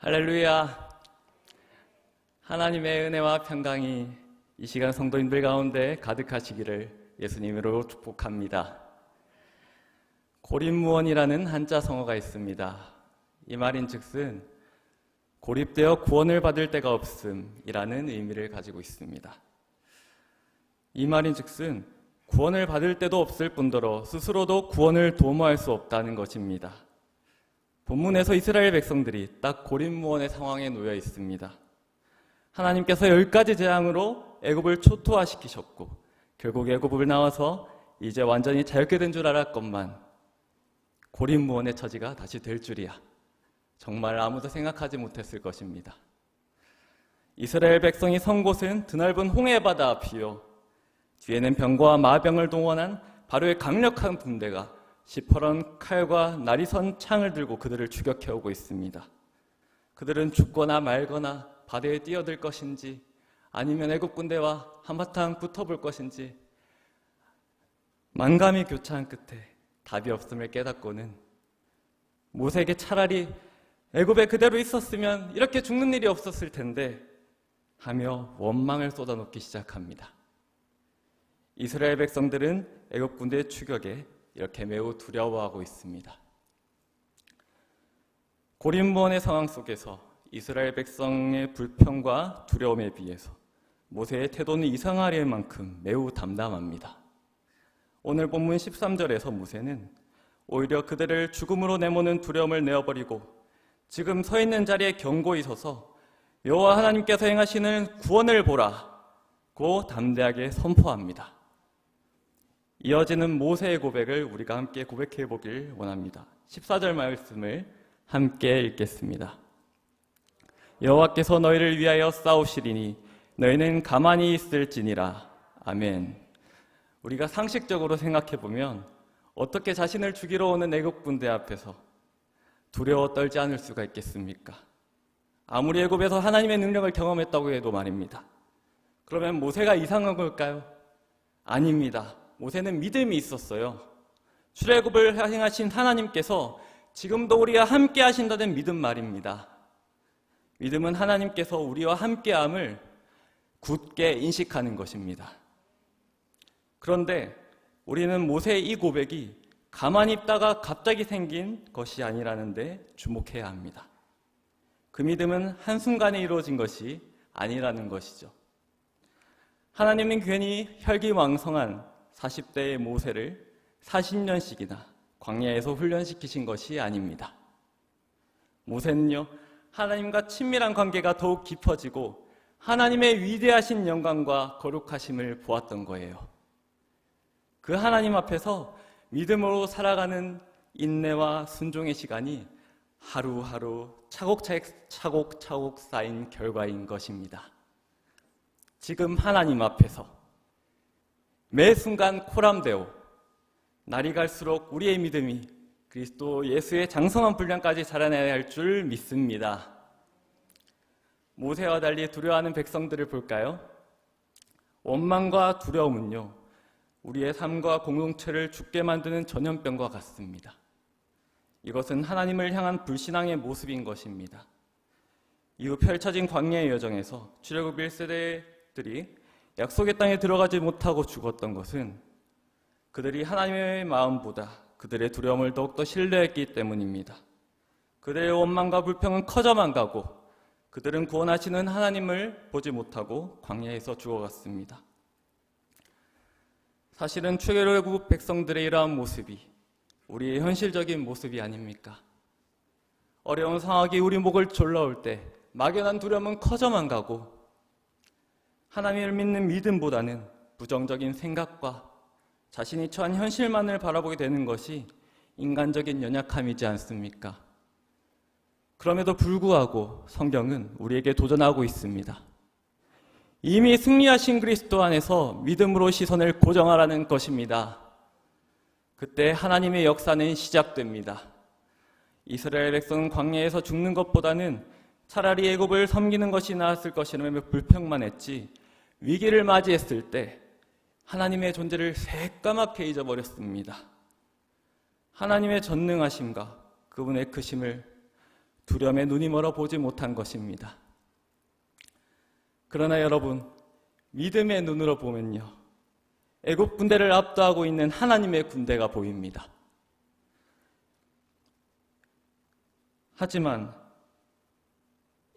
할렐루야. 하나님의 은혜와 평강이 이 시간 성도님들 가운데 가득하시기를 예수님으로 축복합니다. 고립무원이라는 한자 성어가 있습니다. 이 말인즉슨 고립되어 구원을 받을 데가 없음이라는 의미를 가지고 있습니다. 이 말인즉슨 구원을 받을 데도 없을 뿐더러 스스로도 구원을 도모할 수 없다는 것입니다. 본문에서 이스라엘 백성들이 딱 고립무원의 상황에 놓여 있습니다. 하나님께서 10가지 재앙으로 애굽을 초토화시키셨고 결국 애굽을 나와서 이제 완전히 자유케 된 줄 알았건만 고립무원의 처지가 다시 될 줄이야. 정말 아무도 생각하지 못했을 것입니다. 이스라엘 백성이 선 곳은 드넓은 홍해바다 앞이요, 뒤에는 병과 마병을 동원한 바로의 강력한 군대가 시퍼런 칼과 날이선 창을 들고 그들을 추격해오고 있습니다. 그들은 죽거나 말거나 바다에 뛰어들 것인지 아니면 애굽 군대와 한바탕 붙어볼 것인지 만감이 교차한 끝에 답이 없음을 깨닫고는 모세에게 차라리 애굽에 그대로 있었으면 이렇게 죽는 일이 없었을 텐데 하며 원망을 쏟아놓기 시작합니다. 이스라엘 백성들은 애굽 군대의 추격에 이렇게 매우 두려워하고 있습니다. 고립무원의 상황 속에서 이스라엘 백성의 불평과 두려움에 비해서 모세의 태도는 이상할 만큼 매우 담담합니다. 오늘 본문 13절에서 모세는 오히려 그들을 죽음으로 내모는 두려움을 내어버리고 지금 서 있는 자리에 견고히 서서 여호와 하나님께서 행하시는 구원을 보라고 담대하게 선포합니다. 이어지는 모세의 고백을 우리가 함께 고백해 보길 원합니다. 14절 말씀을 함께 읽겠습니다. 여호와께서 너희를 위하여 싸우시리니 너희는 가만히 있을지니라. 아멘. 우리가 상식적으로 생각해 보면 어떻게 자신을 죽이러 오는 애굽 군대 앞에서 두려워 떨지 않을 수가 있겠습니까? 아무리 애굽에서 하나님의 능력을 경험했다고 해도 말입니다. 그러면 모세가 이상한 걸까요? 아닙니다. 모세는 믿음이 있었어요. 출애굽을 행하신 하나님께서 지금도 우리와 함께 하신다는 믿음 말입니다. 믿음은 하나님께서 우리와 함께함을 굳게 인식하는 것입니다. 그런데 우리는 모세의 이 고백이 가만히 있다가 갑자기 생긴 것이 아니라는 데 주목해야 합니다. 그 믿음은 한순간에 이루어진 것이 아니라는 것이죠. 하나님은 괜히 혈기왕성한 40대의 모세를 40년씩이나 광야에서 훈련시키신 것이 아닙니다. 모세는요, 하나님과 친밀한 관계가 더욱 깊어지고 하나님의 위대하신 영광과 거룩하심을 보았던 거예요. 그 하나님 앞에서 믿음으로 살아가는 인내와 순종의 시간이 하루하루 차곡차곡 쌓인 결과인 것입니다. 지금 하나님 앞에서 매 순간 코람되어 날이 갈수록 우리의 믿음이 그리스도 예수의 장성한 분량까지 자라나야 할 줄 믿습니다. 모세와 달리 두려워하는 백성들을 볼까요? 원망과 두려움은요, 우리의 삶과 공동체를 죽게 만드는 전염병과 같습니다. 이것은 하나님을 향한 불신앙의 모습인 것입니다. 이후 펼쳐진 광야의 여정에서 출애굽 1세대들이 약속의 땅에 들어가지 못하고 죽었던 것은 그들이 하나님의 마음보다 그들의 두려움을 더욱더 신뢰했기 때문입니다. 그들의 원망과 불평은 커져만 가고 그들은 구원하시는 하나님을 보지 못하고 광야에서 죽어갔습니다. 사실은 출애굽 백성들의 이러한 모습이 우리의 현실적인 모습이 아닙니까? 어려운 상황이 우리 목을 졸라올 때 막연한 두려움은 커져만 가고 하나님을 믿는 믿음보다는 부정적인 생각과 자신이 처한 현실만을 바라보게 되는 것이 인간적인 연약함이지 않습니까? 그럼에도 불구하고 성경은 우리에게 도전하고 있습니다. 이미 승리하신 그리스도 안에서 믿음으로 시선을 고정하라는 것입니다. 그때 하나님의 역사는 시작됩니다. 이스라엘 백성은 광야에서 죽는 것보다는 차라리 애굽을 섬기는 것이 나았을 것이라며 불평만 했지 위기를 맞이했을 때 하나님의 존재를 새까맣게 잊어버렸습니다. 하나님의 전능하심과 그분의 크심을 두려움에 눈이 멀어 보지 못한 것입니다. 그러나 여러분, 믿음의 눈으로 보면요, 애국 군대를 압도하고 있는 하나님의 군대가 보입니다. 하지만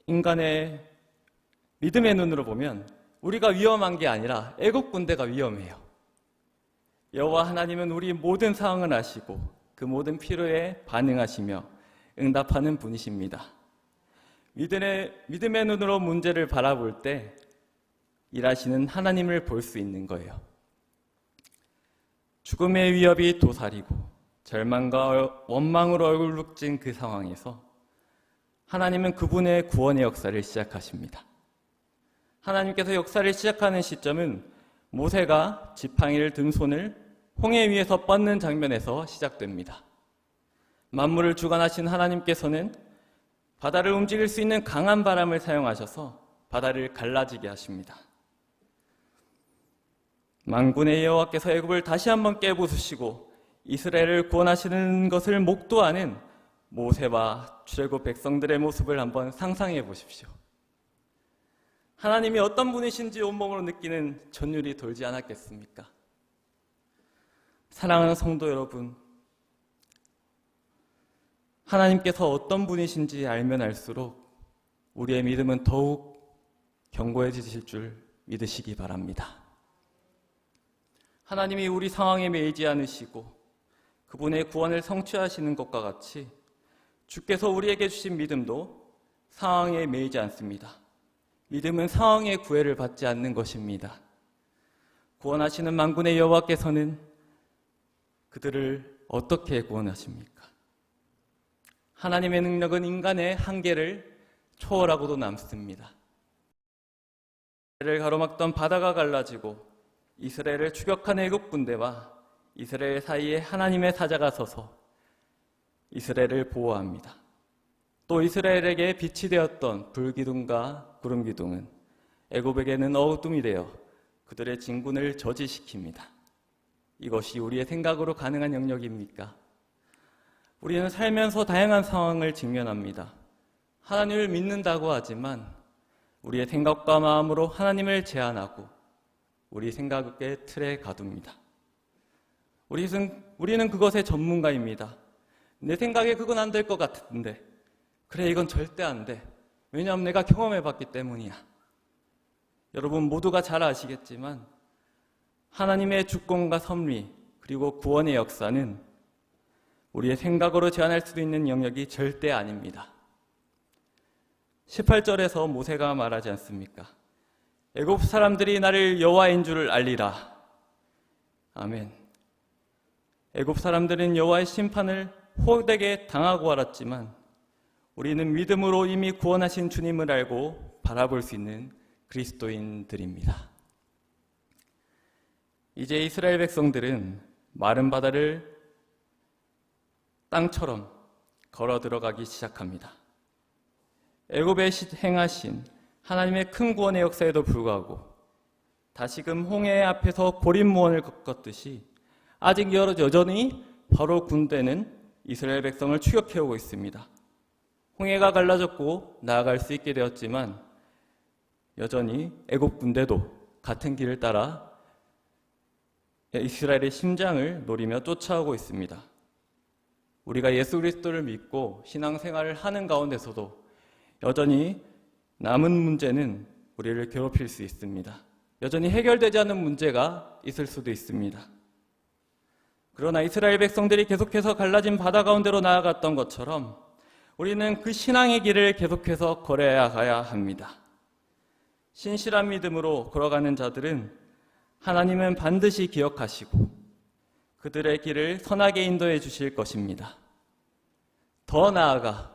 인간의 믿음의 눈으로 보면 우리가 위험한 게 아니라 애국 군대가 위험해요. 여호와 하나님은 우리 모든 상황을 아시고 그 모든 필요에 반응하시며 응답하는 분이십니다. 믿음의 눈으로 문제를 바라볼 때 일하시는 하나님을 볼 수 있는 거예요. 죽음의 위협이 도사리고 절망과 원망으로 얼굴룩진 그 상황에서 하나님은 그분의 구원의 역사를 시작하십니다. 하나님께서 역사를 시작하는 시점은 모세가 지팡이를 든 손을 홍해 위에서 뻗는 장면에서 시작됩니다. 만물을 주관하신 하나님께서는 바다를 움직일 수 있는 강한 바람을 사용하셔서 바다를 갈라지게 하십니다. 만군의 여호와께서 애굽을 다시 한번 깨부수시고 이스라엘을 구원하시는 것을 목도하는 모세와 출애굽 백성들의 모습을 한번 상상해 보십시오. 하나님이 어떤 분이신지 온몸으로 느끼는 전율이 돌지 않았겠습니까? 사랑하는 성도 여러분, 하나님께서 어떤 분이신지 알면 알수록 우리의 믿음은 더욱 견고해지실 줄 믿으시기 바랍니다. 하나님이 우리 상황에 매이지 않으시고 그분의 구원을 성취하시는 것과 같이 주께서 우리에게 주신 믿음도 상황에 매이지 않습니다. 믿음은 상황의 구애를 받지 않는 것입니다. 구원하시는 만군의 여호와께서는 그들을 어떻게 구원하십니까? 하나님의 능력은 인간의 한계를 초월하고도 남습니다. 이스라엘을 가로막던 바다가 갈라지고 이스라엘을 추격한 애국 군대와 이스라엘 사이에 하나님의 사자가 서서 이스라엘을 보호합니다. 또 이스라엘에게 빛이 되었던 불기둥과 구름기둥은 애굽에게는 어둠이 되어 그들의 진군을 저지시킵니다. 이것이 우리의 생각으로 가능한 영역입니까? 우리는 살면서 다양한 상황을 직면합니다. 하나님을 믿는다고 하지만 우리의 생각과 마음으로 하나님을 제한하고 우리 생각의 틀에 가둡니다. 우리는 그것의 전문가입니다. 내 생각에 그건 안 될 것 같은데, 그래, 이건 절대 안 돼. 왜냐하면 내가 경험해봤기 때문이야. 여러분 모두가 잘 아시겠지만 하나님의 주권과 섭리 그리고 구원의 역사는 우리의 생각으로 제한할 수도 있는 영역이 절대 아닙니다. 18절에서 모세가 말하지 않습니까? 애굽 사람들이 나를 여호와인 줄을 알리라. 아멘. 애굽 사람들은 여호와의 심판을 호되게 당하고 알았지만 우리는 믿음으로 이미 구원하신 주님을 알고 바라볼 수 있는 그리스도인들입니다. 이제 이스라엘 백성들은 마른 바다를 땅처럼 걸어 들어가기 시작합니다. 애굽에 행하신 하나님의 큰 구원의 역사에도 불구하고 다시금 홍해 앞에서 고립무원을 겪었듯이 아직 여전히 바로 군대는 이스라엘 백성을 추격해오고 있습니다. 홍해가 갈라졌고 나아갈 수 있게 되었지만 여전히 애굽 군대도 같은 길을 따라 이스라엘의 심장을 노리며 쫓아오고 있습니다. 우리가 예수 그리스도를 믿고 신앙생활을 하는 가운데서도 여전히 남은 문제는 우리를 괴롭힐 수 있습니다. 여전히 해결되지 않은 문제가 있을 수도 있습니다. 그러나 이스라엘 백성들이 계속해서 갈라진 바다 가운데로 나아갔던 것처럼 우리는 그 신앙의 길을 계속해서 걸어야 가야 합니다. 신실한 믿음으로 걸어가는 자들은 하나님은 반드시 기억하시고 그들의 길을 선하게 인도해 주실 것입니다. 더 나아가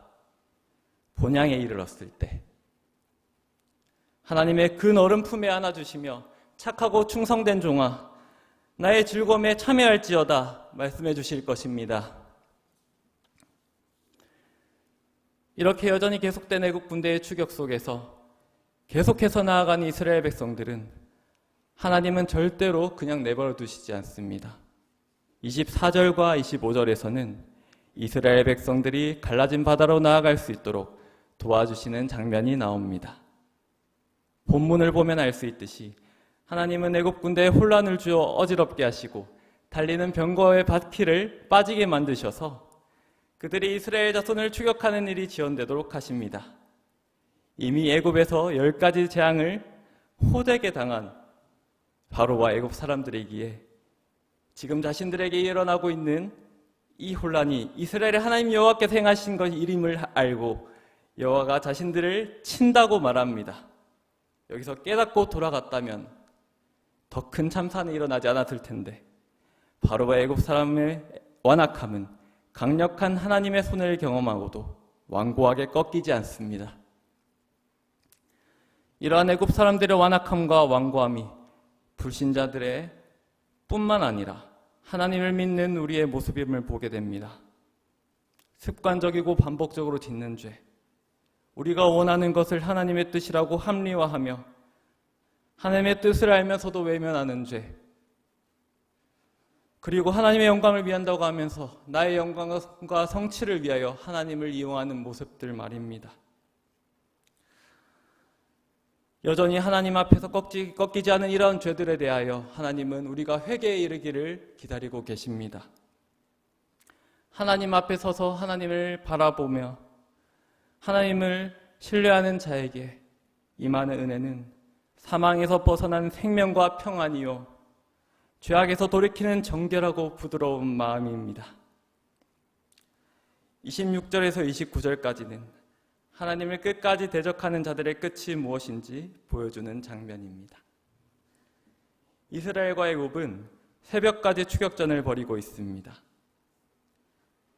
본향에 이르렀을 때 하나님의 그 너른 품에 안아주시며 착하고 충성된 종아 나의 즐거움에 참여할지어다 말씀해 주실 것입니다. 이렇게 여전히 계속된 애국 군대의 추격 속에서 계속해서 나아간 이스라엘 백성들은 하나님은 절대로 그냥 내버려 두시지 않습니다. 24절과 25절에서는 이스라엘 백성들이 갈라진 바다로 나아갈 수 있도록 도와주시는 장면이 나옵니다. 본문을 보면 알 수 있듯이 하나님은 애굽 군대에 혼란을 주어 어지럽게 하시고 달리는 병거의 바퀴를 빠지게 만드셔서 그들이 이스라엘 자손을 추격하는 일이 지연되도록 하십니다. 이미 애굽에서 10가지 재앙을 호되게 당한 바로와 애굽 사람들이기에 지금 자신들에게 일어나고 있는 이 혼란이 이스라엘의 하나님 여호와께서 행하신 것 일임을 알고 여호와가 자신들을 친다고 말합니다. 여기서 깨닫고 돌아갔다면 더 큰 참사는 일어나지 않았을 텐데 바로와 애굽 사람의 완악함은 강력한 하나님의 손을 경험하고도 완고하게 꺾이지 않습니다. 이러한 애굽 사람들의 완악함과 완고함이 불신자들의 뿐만 아니라 하나님을 믿는 우리의 모습임을 보게 됩니다. 습관적이고 반복적으로 짓는 죄, 우리가 원하는 것을 하나님의 뜻이라고 합리화하며 하나님의 뜻을 알면서도 외면하는 죄, 그리고 하나님의 영광을 위한다고 하면서 나의 영광과 성취를 위하여 하나님을 이용하는 모습들 말입니다. 여전히 하나님 앞에서 꺾이지 않은 이러한 죄들에 대하여 하나님은 우리가 회개에 이르기를 기다리고 계십니다. 하나님 앞에 서서 하나님을 바라보며 하나님을 신뢰하는 자에게 임하는 은혜는 사망에서 벗어난 생명과 평안이요 죄악에서 돌이키는 정결하고 부드러운 마음입니다. 26절에서 29절까지는 하나님을 끝까지 대적하는 자들의 끝이 무엇인지 보여주는 장면입니다. 이스라엘과 애굽은 새벽까지 추격전을 벌이고 있습니다.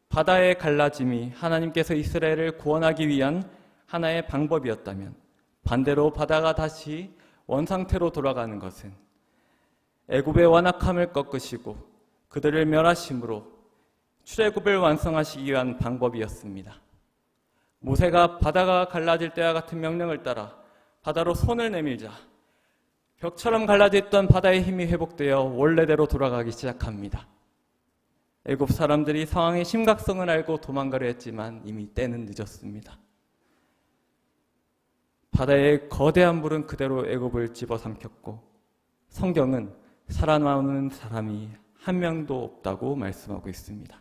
바다의 갈라짐이 하나님께서 이스라엘을 구원하기 위한 하나의 방법이었다면 반대로 바다가 다시 원상태로 돌아가는 것은 애굽의 완악함을 꺾으시고 그들을 멸하심으로 출애굽을 완성하시기 위한 방법이었습니다. 모세가 바다가 갈라질 때와 같은 명령을 따라 바다로 손을 내밀자 벽처럼 갈라졌던 바다의 힘이 회복되어 원래대로 돌아가기 시작합니다. 애굽 사람들이 상황의 심각성을 알고 도망가려 했지만 이미 때는 늦었습니다. 바다의 거대한 물은 그대로 애굽을 집어삼켰고 성경은 살아남은 사람이 한 명도 없다고 말씀하고 있습니다.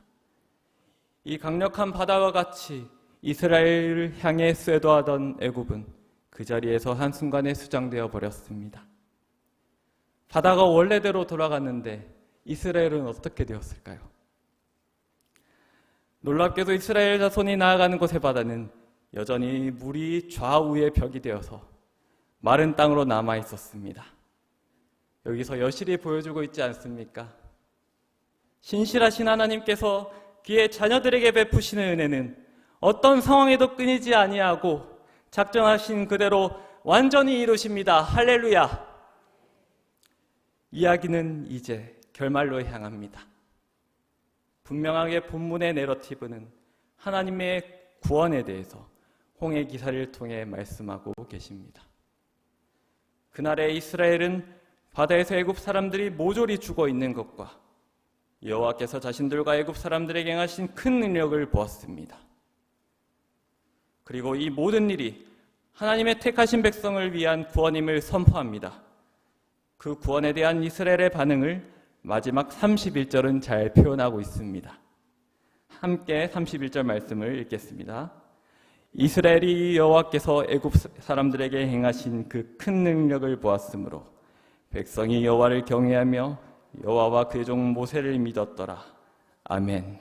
이 강력한 바다와 같이 이스라엘을 향해 쇄도하던 애굽은 그 자리에서 한순간에 수장되어 버렸습니다. 바다가 원래대로 돌아갔는데 이스라엘은 어떻게 되었을까요? 놀랍게도 이스라엘 자손이 나아가는 곳의 바다는 여전히 물이 좌우의 벽이 되어서 마른 땅으로 남아 있었습니다. 여기서 여실히 보여주고 있지 않습니까? 신실하신 하나님께서 그의 자녀들에게 베푸시는 은혜는 어떤 상황에도 끊이지 아니하고 작정하신 그대로 완전히 이루십니다. 할렐루야! 이야기는 이제 결말로 향합니다. 분명하게 본문의 내러티브는 하나님의 구원에 대해서 홍해 기사를 통해 말씀하고 계십니다. 그날의 이스라엘은 바다에서 애굽 사람들이 모조리 죽어 있는 것과 여호와께서 자신들과 애굽 사람들에게 행하신 큰 능력을 보았습니다. 그리고 이 모든 일이 하나님의 택하신 백성을 위한 구원임을 선포합니다. 그 구원에 대한 이스라엘의 반응을 마지막 31절은 잘 표현하고 있습니다. 함께 31절 말씀을 읽겠습니다. 이스라엘이 여호와께서 애굽 사람들에게 행하신 그 큰 능력을 보았으므로 백성이 여호와를 경외하며 여호와와 그의 종 모세를 믿었더라. 아멘.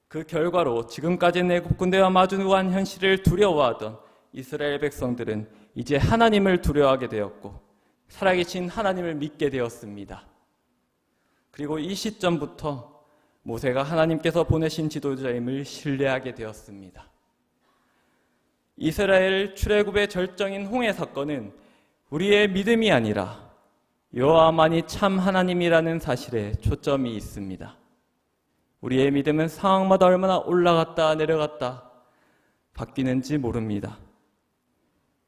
그 결과로 지금까지는 애굽 군대와 마주한 현실을 두려워하던 이스라엘 백성들은 이제 하나님을 두려워하게 되었고 살아계신 하나님을 믿게 되었습니다. 그리고 이 시점부터 모세가 하나님께서 보내신 지도자임을 신뢰하게 되었습니다. 이스라엘 출애굽의 절정인 홍해 사건은 우리의 믿음이 아니라 여호와만이 참 하나님이라는 사실에 초점이 있습니다. 우리의 믿음은 상황마다 얼마나 올라갔다 내려갔다 바뀌는지 모릅니다.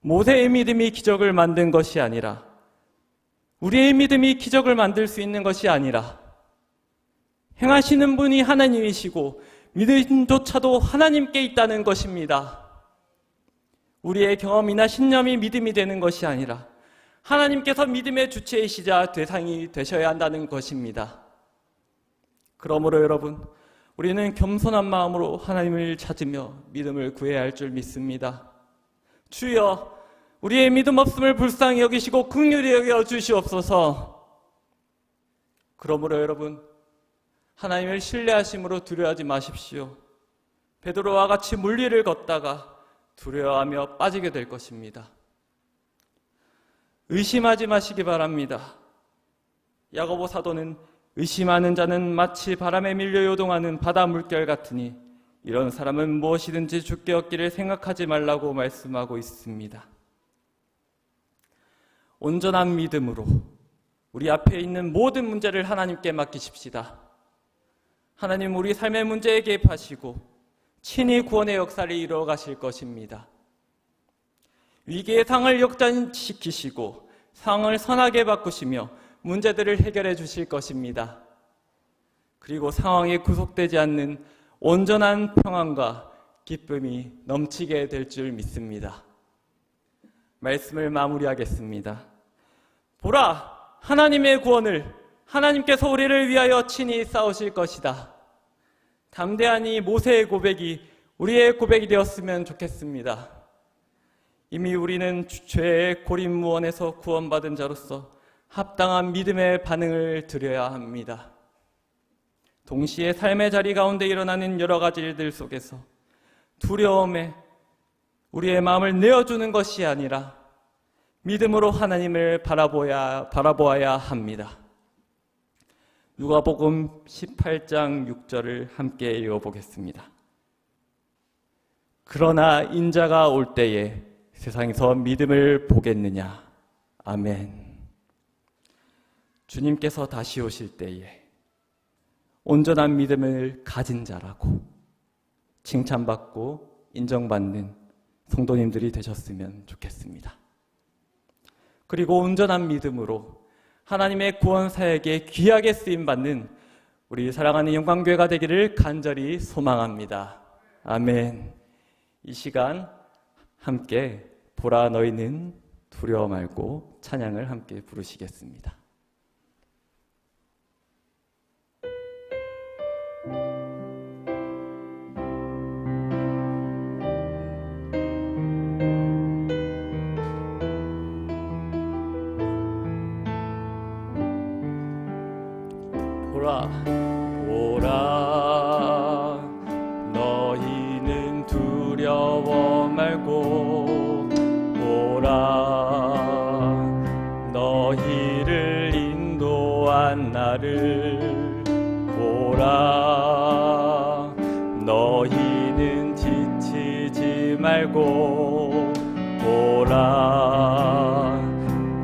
모세의 믿음이 기적을 만든 것이 아니라 우리의 믿음이 기적을 만들 수 있는 것이 아니라 행하시는 분이 하나님이시고 믿음조차도 하나님께 있다는 것입니다. 우리의 경험이나 신념이 믿음이 되는 것이 아니라 하나님께서 믿음의 주체이시자 대상이 되셔야 한다는 것입니다. 그러므로 여러분, 우리는 겸손한 마음으로 하나님을 찾으며 믿음을 구해야 할 줄 믿습니다. 주여, 우리의 믿음 없음을 불쌍히 여기시고 긍휼히 여겨 주시옵소서. 그러므로 여러분, 하나님을 신뢰하심으로 두려워하지 마십시오. 베드로와 같이 물리를 걷다가 두려워하며 빠지게 될 것입니다. 의심하지 마시기 바랍니다. 야고보 사도는 의심하는 자는 마치 바람에 밀려 요동하는 바다 물결 같으니 이런 사람은 무엇이든지 죽게 얻기를 생각하지 말라고 말씀하고 있습니다. 온전한 믿음으로 우리 앞에 있는 모든 문제를 하나님께 맡기십시다. 하나님, 우리 삶의 문제에 개입하시고 친히 구원의 역사를 이루어 가실 것입니다. 위기의 상을 역전시키시고 상을 선하게 바꾸시며 문제들을 해결해 주실 것입니다. 그리고 상황에 구속되지 않는 온전한 평안과 기쁨이 넘치게 될 줄 믿습니다. 말씀을 마무리하겠습니다. 보라, 하나님의 구원을 하나님께서 우리를 위하여 친히 쌓으실 것이다. 담대한 이 모세의 고백이 우리의 고백이 되었으면 좋겠습니다. 이미 우리는 죄의 고립무원에서 구원받은 자로서 합당한 믿음의 반응을 드려야 합니다. 동시에 삶의 자리 가운데 일어나는 여러 가지 일들 속에서 두려움에 우리의 마음을 내어주는 것이 아니라 믿음으로 하나님을 바라보아야 합니다. 누가복음 18장 6절을 함께 읽어보겠습니다. 그러나 인자가 올 때에 세상에서 믿음을 보겠느냐. 아멘. 주님께서 다시 오실 때에 온전한 믿음을 가진 자라고 칭찬받고 인정받는 성도님들이 되셨으면 좋겠습니다. 그리고 온전한 믿음으로 하나님의 구원 사역에 귀하게 쓰임받는 우리 사랑하는 영광교회가 되기를 간절히 소망합니다. 아멘. 이 시간 함께 보라 너희는 두려워 말고 찬양을 함께 부르시겠습니다. 보라 너희는 두려워 말고 보라 너희를 인도한 나를 보라 너희는 지치지 말고 보라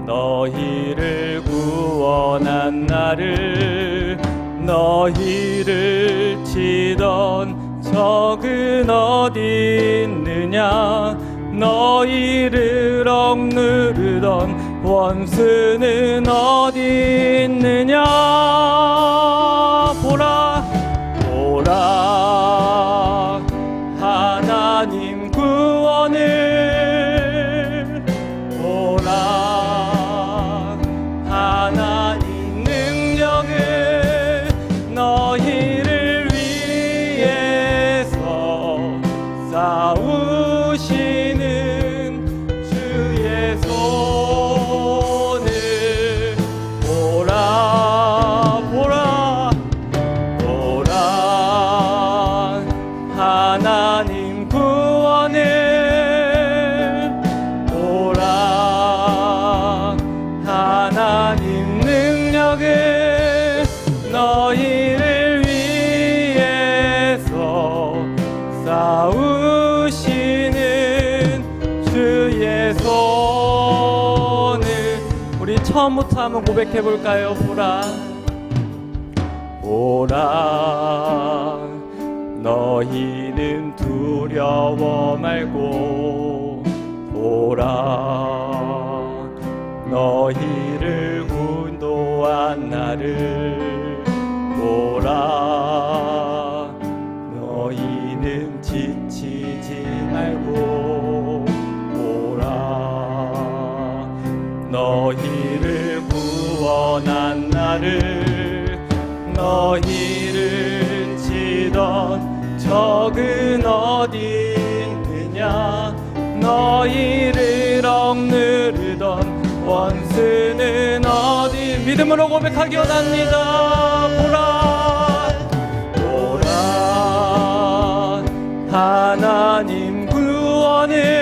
너희를 구원한 나를 너희를 치던 적은 어디 있느냐 너희를 억누르던 원수는 어디 있느냐 보라 보라 하나님 구원을 보라 하나님 능력을 너희를 위해서 싸우시는 주의 손을 보라 보라 보라 하나님 구원을 보라 하나님 능력을 너희를 위해서 싸우시는 주의 손을 우리 처음부터 한번 고백해 볼까요? 보라 보라 너희는 두려워 말고 보라 너희를 인도한 나를 보라 너희를 치던 적은 어디 있느냐 너희를 억누르던 원수는 어디 믿음으로 고백하기 원합니다. 보라 하나님 구원을